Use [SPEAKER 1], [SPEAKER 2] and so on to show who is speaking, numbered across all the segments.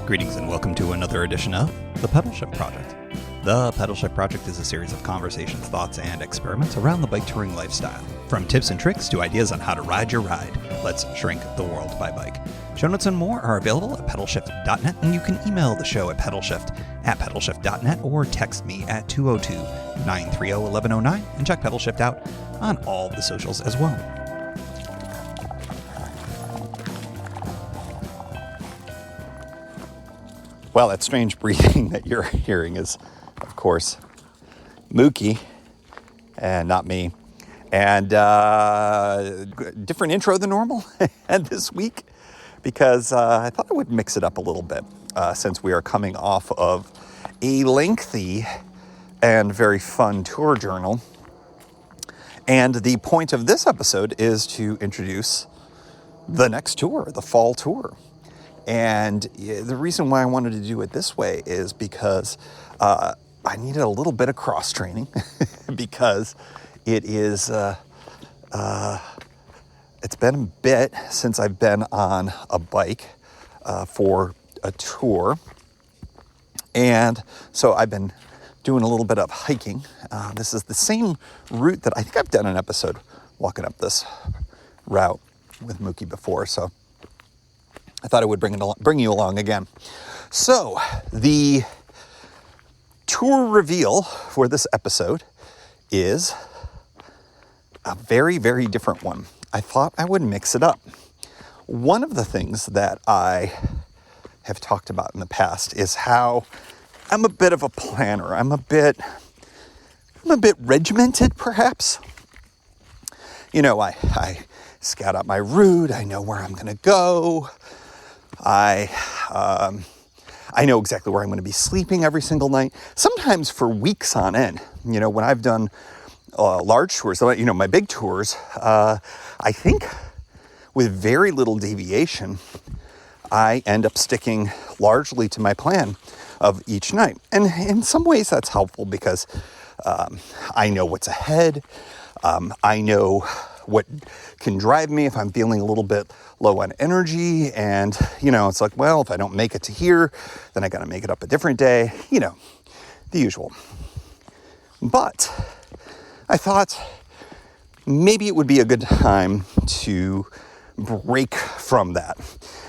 [SPEAKER 1] Greetings and welcome to another edition of the Pedalshift Project. The Pedalshift Project is a series of conversations, thoughts, and experiments around the bike touring lifestyle. From tips and tricks to ideas on how to ride your ride, let's shrink the world by bike. Show notes and more are available at pedalshift.net, and you can email the show at pedalshift@pedalshift.net or text me at 202-930-1109 and check Pedalshift out on all the socials as well. Well, that strange breathing that you're hearing is, of course, Mookie, and not me. And different intro than normal and this week, because I thought I would mix it up a little bit since we are coming off of a lengthy and very fun tour journal. And the point of this episode is to introduce the next tour, the fall tour. And the reason why I wanted to do it this way is because I needed a little bit of cross training because it is, it's been a bit since I've been on a bike for a tour. And so I've been doing a little bit of hiking. This is the same route that I think I've done an episode walking up this route with Mookie before. So I thought I would bring you along again. So the tour reveal for this episode is a very, very different one. I thought I would mix it up. One of the things that I have talked about in the past is how I'm a bit of a planner. I'm a bit regimented, perhaps. You know, I scout out my route. I know where I'm going to go. I know exactly where I'm going to be sleeping every single night, sometimes for weeks on end. You know, when I've done large tours, you know, my big tours, I think with very little deviation, I end up sticking largely to my plan of each night. And in some ways that's helpful because I know what's ahead. I know what can drive me if I'm feeling a little bit low on energy. And, you know, it's like, well, if I don't make it to here, then I got to make it up a different day, you know, the usual. But I thought maybe it would be a good time to break from that.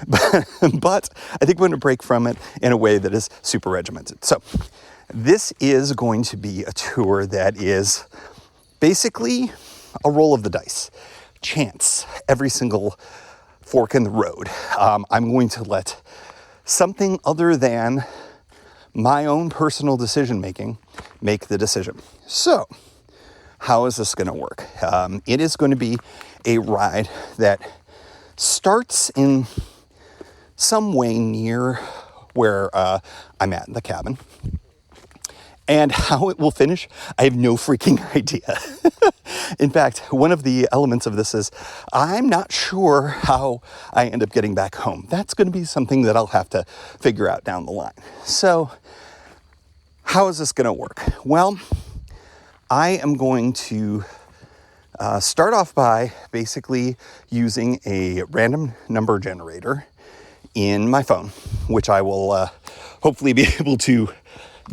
[SPEAKER 1] But I think we're going to break from it in a way that is super regimented. So this is going to be a tour that is basically a roll of the dice, chance, every single fork in the road. I'm going to let something other than my own personal decision making make the decision. So how is this going to work? It is going to be a ride that starts in some way near where I'm at in the cabin. And how it will finish, I have no freaking idea. In fact, one of the elements of this is I'm not sure how I end up getting back home. That's going to be something that I'll have to figure out down the line. So how is this going to work? Well, I am going to start off by basically using a random number generator in my phone, which I will hopefully be able to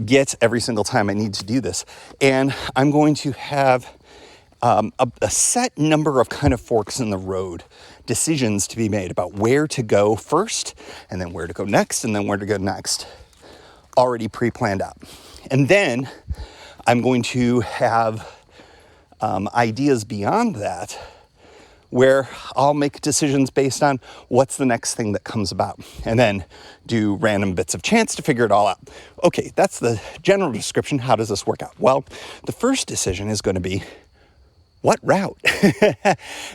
[SPEAKER 1] get every single time I need to do this. And I'm going to have a set number of kind of forks in the road decisions to be made about where to go first, and then where to go next, and then where to go next, already pre-planned out. And then I'm going to have ideas beyond that where I'll make decisions based on what's the next thing that comes about, and then do random bits of chance to figure it all out. Okay, that's the general description. How does this work out? Well, the first decision is going to be, what route?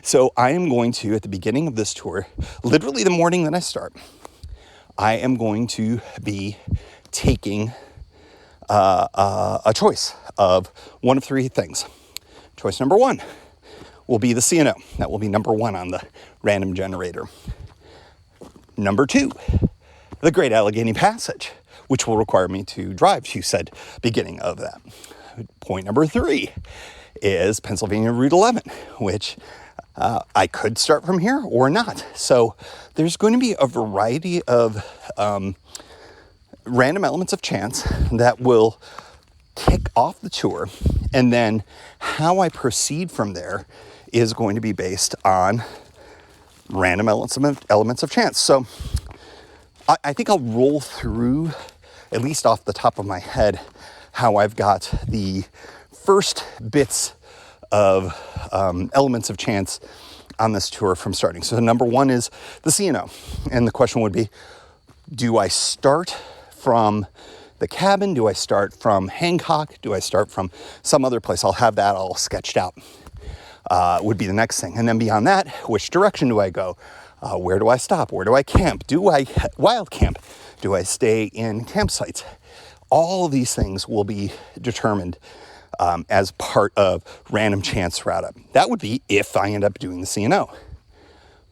[SPEAKER 1] So I am going to, at the beginning of this tour, literally the morning that I start, I am going to be taking a choice of one of three things. Choice number one will be the C&amp. That will be number one on the random generator. Number two, the Great Allegheny Passage, which will require me to drive to said beginning of that. Point number three is Pennsylvania Route 11, which I could start from here or not. So there's going to be a variety of random elements of chance that will kick off the tour, and then how I proceed from there is going to be based on random elements of chance. So I think I'll roll through, at least off the top of my head, how I've got the first bits of elements of chance on this tour from starting. So number one is the C&O. And the question would be, do I start from the cabin? Do I start from Hancock? Do I start from some other place? I'll have that all sketched out, would be the next thing. And then beyond that, which direction do I go? Where do I stop? Where do I camp? Do I wild camp? Do I stay in campsites? All of these things will be determined as part of random chance route up. That would be if I end up doing the C&O.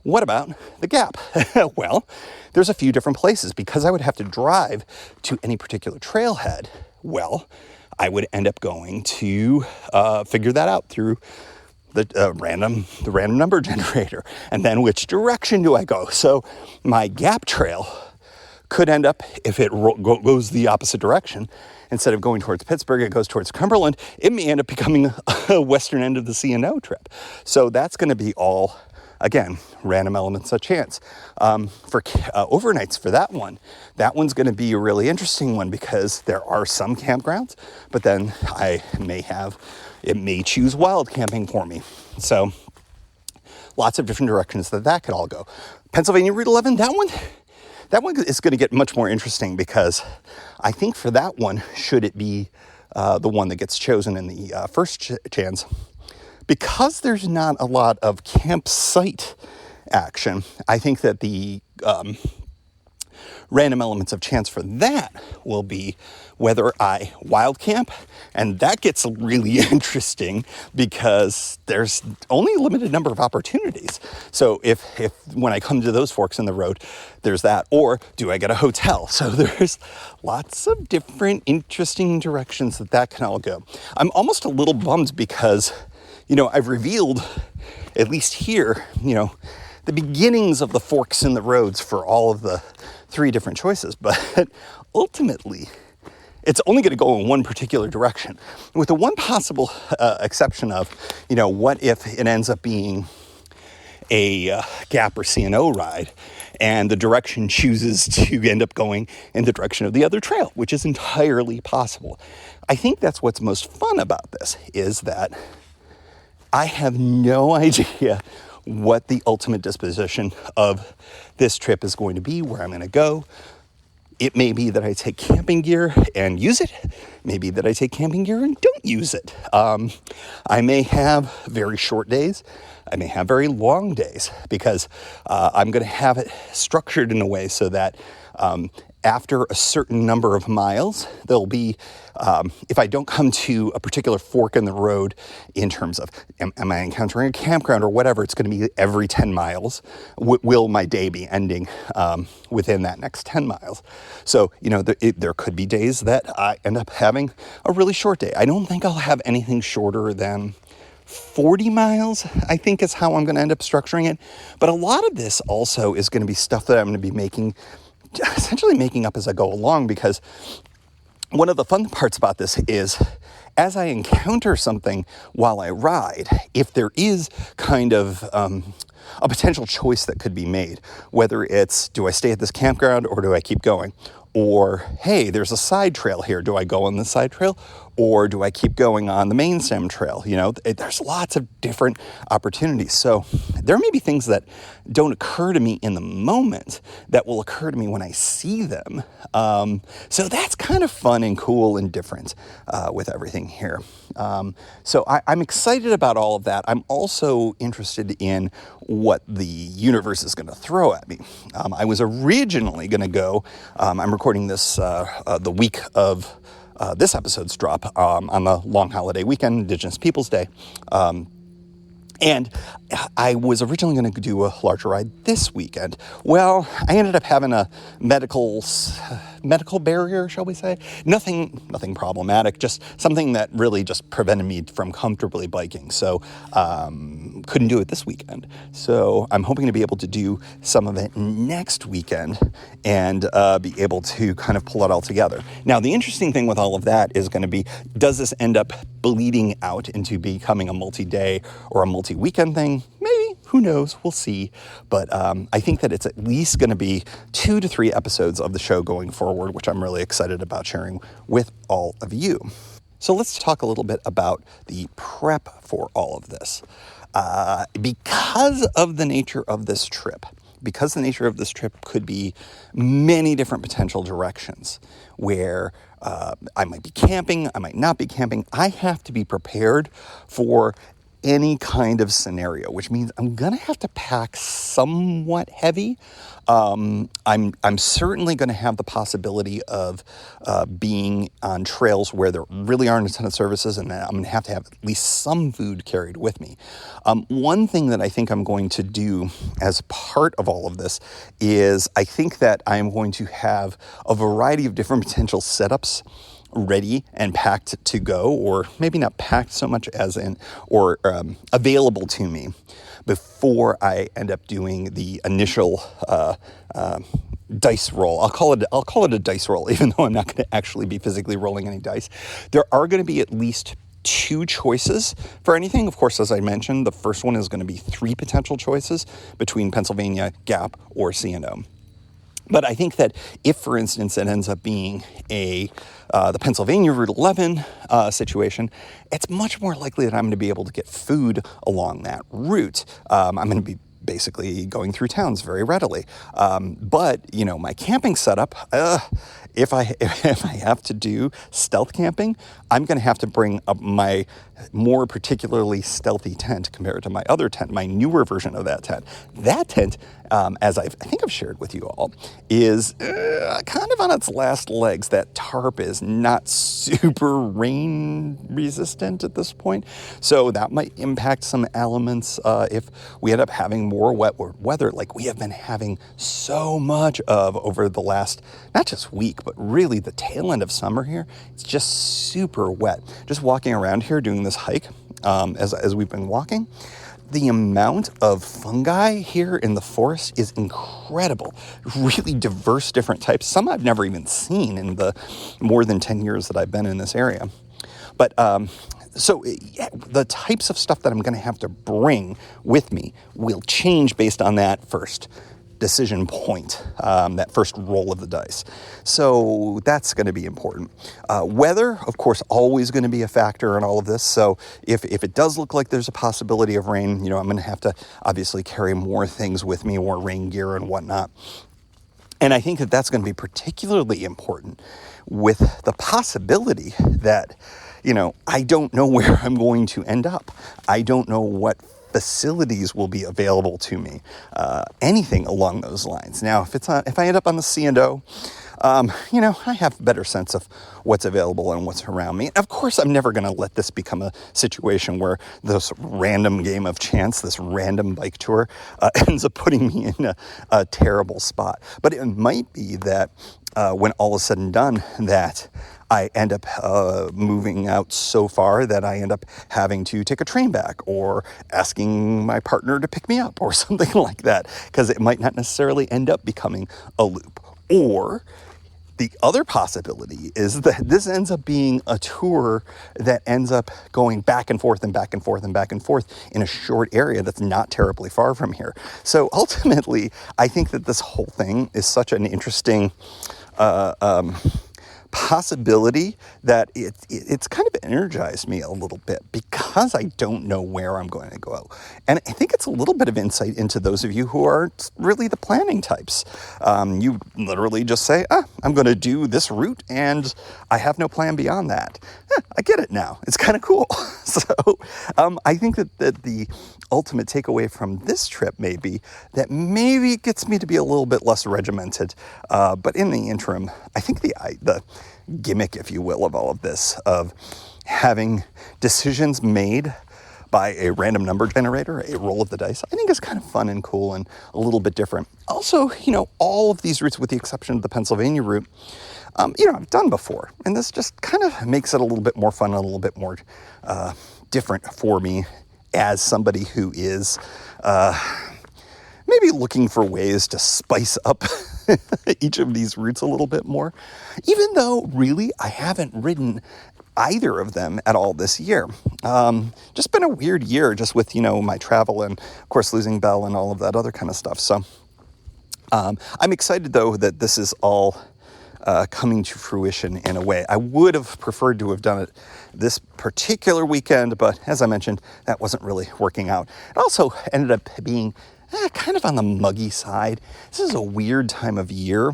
[SPEAKER 1] What about the gap? Well, there's a few different places. Because I would have to drive to any particular trailhead, well, I would end up going to figure that out through the random number generator. And then which direction do I go? So my gap trail could end up, if it goes the opposite direction, instead of going towards Pittsburgh, it goes towards Cumberland, it may end up becoming a western end of the C&O trip. So that's going to be all, again, random elements of chance. For overnights for that one's going to be a really interesting one, because there are some campgrounds, but then it may choose wild camping for me. So lots of different directions that could all go. Pennsylvania Route 11, that one is going to get much more interesting, because I think for that one, should it be the one that gets chosen in the first chance, because there's not a lot of campsite action, I think that the random elements of chance for that will be whether I wild camp, and that gets really interesting because there's only a limited number of opportunities. So if when I come to those forks in the road, there's that, or do I get a hotel? So there's lots of different interesting directions that can all go. I'm almost a little bummed because, I've revealed, at least here, the beginnings of the forks in the roads for all of the 3 different choices, but ultimately it's only going to go in one particular direction, with the one possible exception of, what if it ends up being a gap or C&O ride, and the direction chooses to end up going in the direction of the other trail, which is entirely possible. I think that's what's most fun about this, is that I have no idea what the ultimate disposition of this trip is going to be, where I'm going to go. It may be that I take camping gear and use it. Maybe that I take camping gear and don't use it. I may have very short days. I may have very long days, because I'm going to have it structured in a way so that after a certain number of miles, there'll be, if I don't come to a particular fork in the road in terms of, am I encountering a campground or whatever, it's going to be every 10 miles. Will my day be ending within that next 10 miles? So, there could be days that I end up having a really short day. I don't think I'll have anything shorter than 40 miles, I think, is how I'm going to end up structuring it. But a lot of this also is going to be stuff that I'm going to be essentially making up as I go along, because one of the fun parts about this is, as I encounter something while I ride, if there is kind of a potential choice that could be made, whether it's, do I stay at this campground or do I keep going? Or, hey, there's a side trail here. Do I go on the side trail, or do I keep going on the main stem trail? There's lots of different opportunities. So there may be things that don't occur to me in the moment that will occur to me when I see them. So that's kind of fun and cool and different with everything here. So I'm excited about all of that. I'm also interested in what the universe is going to throw at me. I was originally going to go, I'm recording this the week of this episode's drop on the long holiday weekend, Indigenous Peoples Day. And I was originally going to do a larger ride this weekend. Well, I ended up having a medical medical barrier, shall we say. Nothing problematic, just something that really just prevented me from comfortably biking. So couldn't do it this weekend. So I'm hoping to be able to do some of it next weekend and be able to kind of pull it all together. Now, the interesting thing with all of that is going to be, does this end up bleeding out into becoming a multi-day or a multi-weekend thing? Maybe. Who knows? We'll see. But I think that it's at least going to be 2 to 3 episodes of the show going forward, which I'm really excited about sharing with all of you. So let's talk a little bit about the prep for all of this. Because of the nature of this trip, could be many different potential directions where I might be camping, I might not be camping. I have to be prepared for any kind of scenario, which means I'm gonna have to pack somewhat heavy. I'm certainly going to have the possibility of being on trails where there really aren't a ton of services, and I'm going to have at least some food carried with me. One thing that I think I'm going to do as part of all of this is I think that I'm going to have a variety of different potential setups ready and packed to go, or maybe not packed so much as available to me before I end up doing the initial dice roll. I'll call it a dice roll, even though I'm not going to actually be physically rolling any dice. There are going to be at least 2 choices for anything. Of course, as I mentioned, the first one is going to be 3 potential choices between Pennsylvania, Gap, or C&amp. But I think that if, for instance, it ends up being the Pennsylvania Route 11 situation, it's much more likely that I'm going to be able to get food along that route. I'm going to be basically going through towns very readily. But, my camping setup, if I have to do stealth camping, I'm going to have to bring up my more particularly stealthy tent compared to my other tent, my newer version of that tent. That tent, as I think I've shared with you all, is kind of on its last legs. That tarp is not super rain resistant at this point, so that might impact some elements if we end up having more wet weather like we have been having so much of over the last, not just week, but really the tail end of summer here. It's just super wet. Just walking around here doing this hike, as we've been walking, the amount of fungi here in the forest is incredible. Really diverse different types. Some I've never even seen in the more than 10 years that I've been in this area. But so the types of stuff that I'm going to have to bring with me will change based on that first decision point, that first roll of the dice. So that's going to be important. Weather, of course, always going to be a factor in all of this. So if it does look like there's a possibility of rain, I'm going to have to obviously carry more things with me, more rain gear and whatnot. And I think that that's going to be particularly important with the possibility that, I don't know where I'm going to end up. I don't know what facilities will be available to me, anything along those lines. Now, if I end up on the C&O, I have a better sense of what's available and what's around me. Of course, I'm never going to let this become a situation where this random game of chance, this random bike tour, ends up putting me in a terrible spot. But it might be that when all is said and done, that I end up moving out so far that I end up having to take a train back or asking my partner to pick me up or something like that, because it might not necessarily end up becoming a loop. Or the other possibility is that this ends up being a tour that ends up going back and forth and back and forth and back and forth in a short area that's not terribly far from here. So ultimately, I think that this whole thing is such an interesting possibility that it's kind of energized me a little bit because I don't know where I'm going to go. And I think it's a little bit of insight into those of you who aren't really the planning types. You literally just say, I'm going to do this route and I have no plan beyond that. I get it now. It's kind of cool. So I think that the ultimate takeaway from this trip may be that maybe it gets me to be a little bit less regimented. But in the interim, I think the gimmick, if you will, of all of this, of having decisions made by a random number generator, a roll of the dice, I think is kind of fun and cool and a little bit different. Also, all of these routes, with the exception of the Pennsylvania route, I've done before. And this just kind of makes it a little bit more fun and a little bit more different for me as somebody who is maybe looking for ways to spice up each of these routes a little bit more, even though really I haven't ridden either of them at all this year. Just been a weird year just with, my travel and of course losing Belle and all of that other kind of stuff. So I'm excited though that this is all coming to fruition in a way. I would have preferred to have done it this particular weekend, but as I mentioned, that wasn't really working out. It also ended up being kind of on the muggy side. This is a weird time of year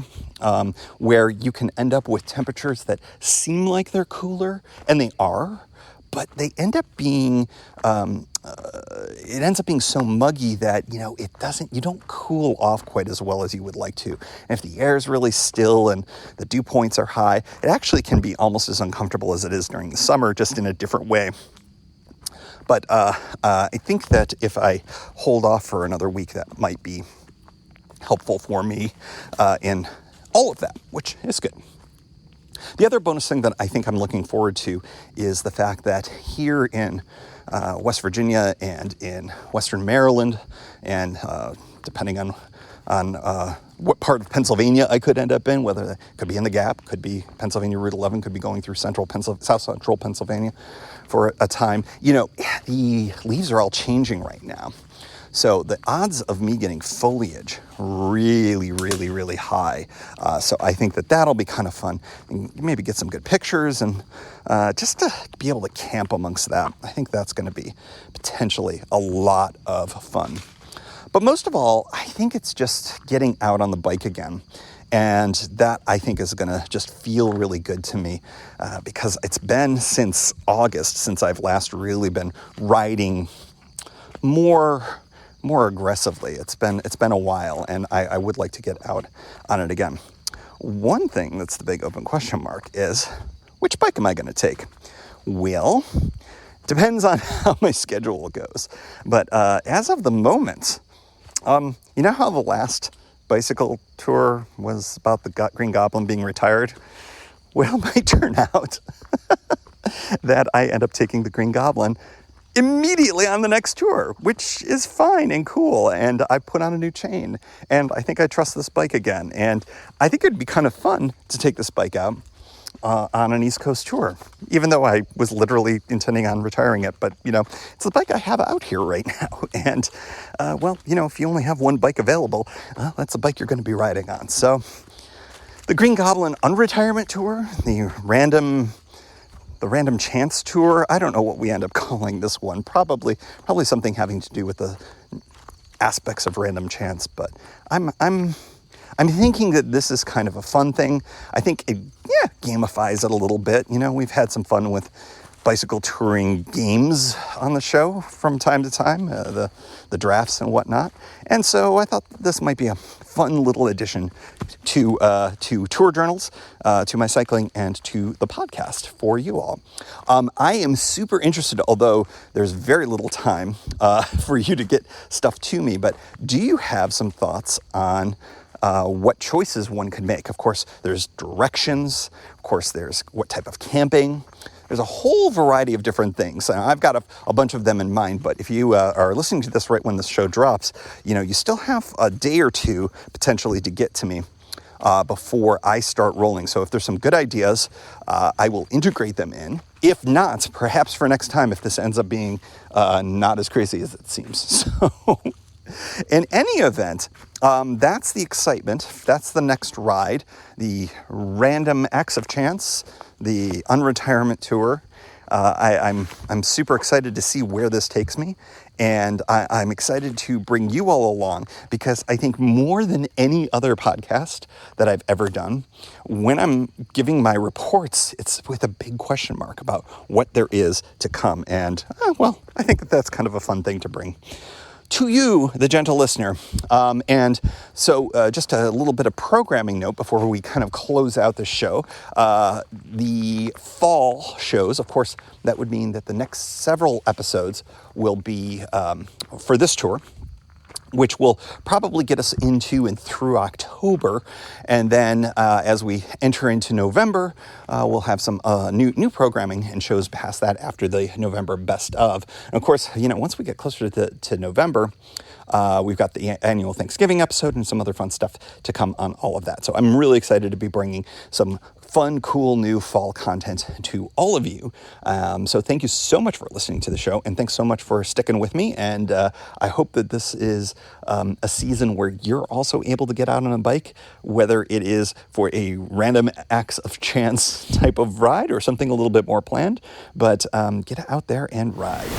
[SPEAKER 1] where you can end up with temperatures that seem like they're cooler, and they are, but they end up being, it ends up being so muggy that, you don't cool off quite as well as you would like to. And if the air is really still and the dew points are high, it actually can be almost as uncomfortable as it is during the summer, just in a different way. But I think that if I hold off for another week, that might be helpful for me in all of that, which is good. The other bonus thing that I think I'm looking forward to is the fact that here in West Virginia and in Western Maryland, and depending on what part of Pennsylvania I could end up in, whether it could be in the Gap, could be Pennsylvania Route 11, could be going through South Central Pennsylvania for a time. The leaves are all changing right now. So the odds of me getting foliage really, really, really high. So I think that that'll be kind of fun. And maybe get some good pictures and just to be able to camp amongst that. I think that's going to be potentially a lot of fun. But most of all, I think it's just getting out on the bike again. And that, I think, is going to just feel really good to me because it's been since August since I've last really been riding more aggressively. It's been a while, and I would like to get out on it again. One thing that's the big open question mark is, which bike am I going to take? Well, depends on how my schedule goes. But as of the moment, you know how the last bicycle tour was about the Green Goblin being retired? Well, it might turn out that I end up taking the Green Goblin immediately on the next tour, which is fine and cool. And I put on a new chain, and I think I trust this bike again. And I think it'd be kind of fun to take this bike out on an East Coast tour, even though I was literally intending on retiring it. But, it's the bike I have out here right now. And, if you only have one bike available, that's the bike you're going to be riding on. So the Green Goblin Unretirement Tour, the random chance tour, I don't know what we end up calling this one. Probably something having to do with the aspects of random chance. But I'm thinking that this is kind of a fun thing. I think it gamifies it a little bit. We've had some fun with bicycle touring games on the show from time to time, the drafts and whatnot. And so I thought this might be a fun little addition to tour journals, to my cycling, and to the podcast for you all. I am super interested, although there's very little time for you to get stuff to me, but do you have some thoughts on what choices one could make? Of course, there's directions. Of course, there's what type of camping. There's a whole variety of different things. I've got a bunch of them in mind, but if you are listening to this right when this show drops, you still have a day or two potentially to get to me before I start rolling. So if there's some good ideas, I will integrate them in. If not, perhaps for next time, if this ends up being not as crazy as it seems. So in any event, that's the excitement. That's the next ride, the random acts of chance, the unretirement tour. I'm super excited to see where this takes me, and I'm excited to bring you all along because I think more than any other podcast that I've ever done, when I'm giving my reports, it's with a big question mark about what there is to come. And, I think that's kind of a fun thing to bring to you, the gentle listener. And so just a little bit of programming note before we kind of close out the show. The fall shows, of course, that would mean that the next several episodes will be for this tour, which will probably get us into and through October. And then as we enter into November, we'll have some new programming and shows past that after the November best of. And of course, once we get closer to November, we've got the annual Thanksgiving episode and some other fun stuff to come on all of that. So I'm really excited to be bringing some fun, cool, new fall content to all of you. So thank you so much for listening to the show, and thanks so much for sticking with me. And I hope that this is a season where you're also able to get out on a bike, whether it is for a random acts of chance type of ride or something a little bit more planned, but get out there and ride.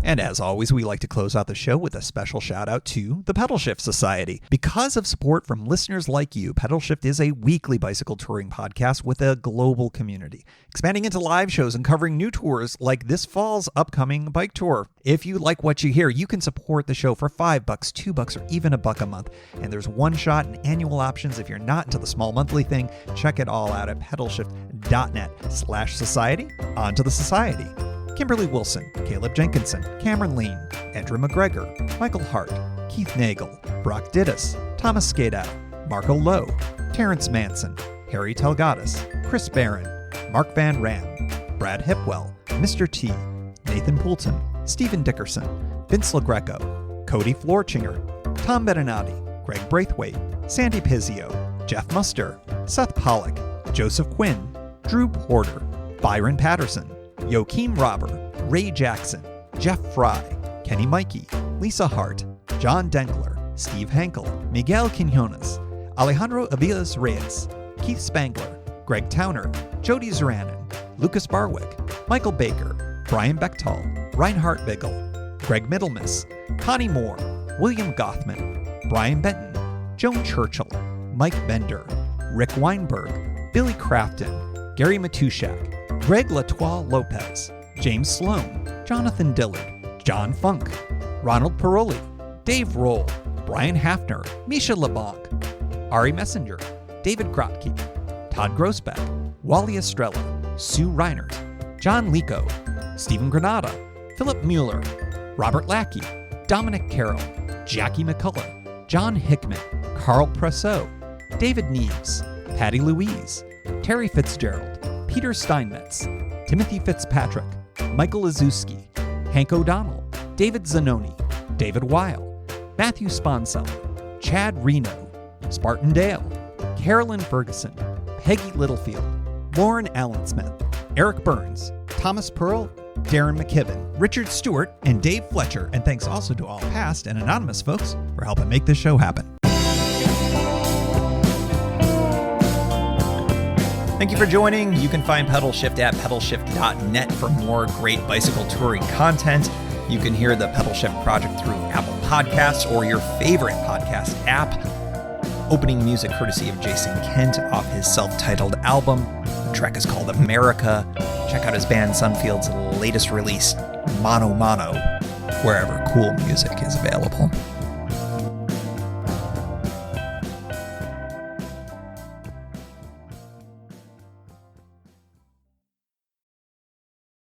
[SPEAKER 2] And as always, we like to close out the show with a special shout out to the Pedalshift Society. Because of support from listeners like you, Pedalshift is a weekly bicycle touring podcast with a global community, expanding into live shows and covering new tours like this fall's upcoming bike tour. If you like what you hear, you can support the show for $5, $2, or even $1 a month. And there's one-shot and annual options if you're not into the small monthly thing. Check it all out at pedalshift.net/society. On to the society. Kimberly Wilson, Caleb Jenkinson, Cameron Lean, Andrew McGregor, Michael Hart, Keith Nagel, Brock Dittus, Thomas Skadow, Marco Lowe, Terrence Manson, Harry Telgadis, Chris Barron, Mark Van Ram, Brad Hipwell, Mr. T, Nathan Poulton, Stephen Dickerson, Vince LaGreco, Cody Florchinger, Tom Beninati, Greg Braithwaite, Sandy Pizzio, Jeff Muster, Seth Pollock, Joseph Quinn, Drew Porter, Byron Patterson, Joachim Robber, Ray Jackson, Jeff Fry, Kenny Mikey, Lisa Hart, John Dengler, Steve Hankel, Miguel Quinones, Alejandro Aviles Reyes, Keith Spangler, Greg Towner, Jody Zeranin, Lucas Barwick, Michael Baker, Brian Bechtal, Reinhard Biggle, Greg Middlemiss, Connie Moore, William Gothman, Brian Benton, Joan Churchill, Mike Bender, Rick Weinberg, Billy Crafton, Gary Matushak, Greg Latoile Lopez, James Sloan, Jonathan Dillard, John Funk, Ronald Paroli, Dave Roll, Brian Hafner, Misha LeBlanc, Ari Messenger, David Grotke, Todd Grossbeck, Wally Estrella, Sue Reinert, John Lico, Stephen Granada, Philip Mueller, Robert Lackey, Dominic Carroll, Jackie McCullough, John Hickman, Carl Presseau, David Neves, Patty Louise, Terry Fitzgerald, Peter Steinmetz, Timothy Fitzpatrick, Michael Izuski, Hank O'Donnell, David Zanoni, David Weil, Matthew Sponseller, Chad Reno, Spartan Dale, Carolyn Ferguson, Peggy Littlefield, Lauren Allensmith, Eric Burns, Thomas Pearl, Darren McKibben, Richard Stewart, and Dave Fletcher. And thanks also to all past and anonymous folks for helping make this show happen. Thank you for joining. You can find Pedalshift at pedalshift.net for more great bicycle touring content. You can hear the Pedalshift project through Apple Podcasts or your favorite podcast app. Opening music courtesy of Jason Kent off his self-titled album. The track is called America. Check out his band Sunfield's latest release, Mono Mono, wherever cool music is available.